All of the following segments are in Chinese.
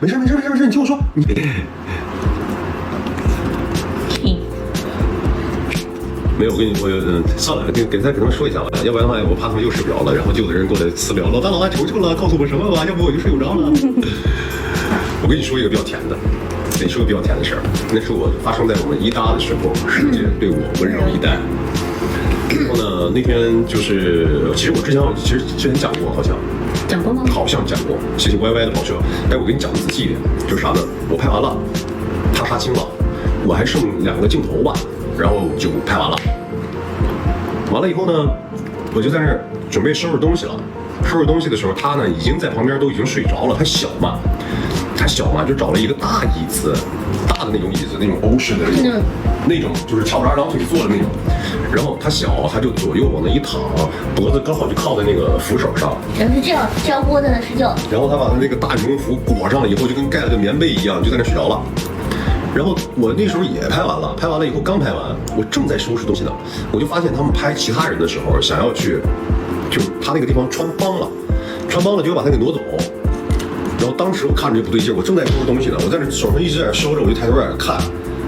没事，你听我说，你。没有，我跟你说，算了，给他们说一下吧，要不然的话，我怕他们又睡不着了，然后就有的人过来私聊，老大求求了，告诉我什么吧，要不我就睡不着了。我跟你说一个比较甜的，那是事儿，那是我发生在我们一大的时候，师姐对我温柔以待。然后呢，那天就是，其实我之前讲过，好像讲过吗？好像讲过，奇奇怪怪的跑车。哎，我给你讲的仔细一点，就是啥呢？我拍完了，他杀青了，我还剩2个镜头吧，然后就拍完了。完了以后呢，我就在那儿准备收拾东西了。收拾东西的时候，他呢已经在旁边都已经睡着了。他小嘛，就找了一个大椅子，大的那种椅子，那种欧式的那种就是翘着2条腿坐的那种。然后他小，他就左右往那一躺，脖子刚好就靠在那个扶手上。然后就这样窝在那睡觉。然后他把他那个大羽绒服裹上了以后，就跟盖了个棉被一样，就在那睡着了。然后我那时候也拍完了，拍完了以后刚拍完，我正在收拾东西呢，我就发现他们拍其他人的时候想要去，就他那个地方穿帮了就要把他给挪走。然后当时我看着就不对劲，我正在收拾东西呢，我在那手上一直在收着，我就抬头在那看，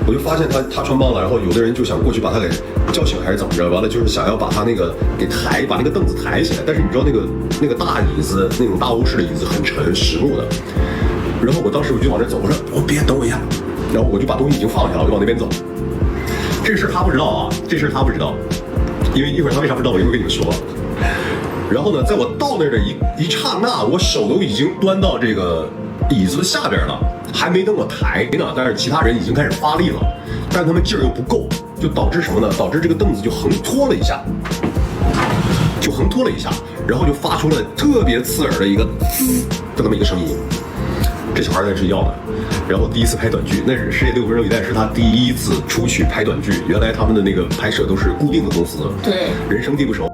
我就发现他穿帮了，然后有的人就想过去把他给叫醒还是怎么着，完了就是想要把他那个给把那个凳子抬起来，但是你知道那个大椅子，那种大欧式的椅子很沉，实木的。然后我当时我就往这走，我说别等我一下。然后我就把东西已经放下了，我就往那边走。这事他不知道啊，因为一会儿他为啥不知道，我一会儿跟你们说。然后呢，在我到那儿的一刹那，我手都已经端到这个椅子的下边了，还没等我抬呢，但是其他人已经开始发力了，但是他们劲儿又不够，就导致什么呢？导致这个凳子就横拖了一下，然后就发出了特别刺耳的一个滋的这么一个声音。这小孩在睡觉呢，然后第一次拍短剧，那是世界对我温柔以待，是他第一次出去拍短剧。原来他们的那个拍摄都是固定的公司，对，人生地不熟。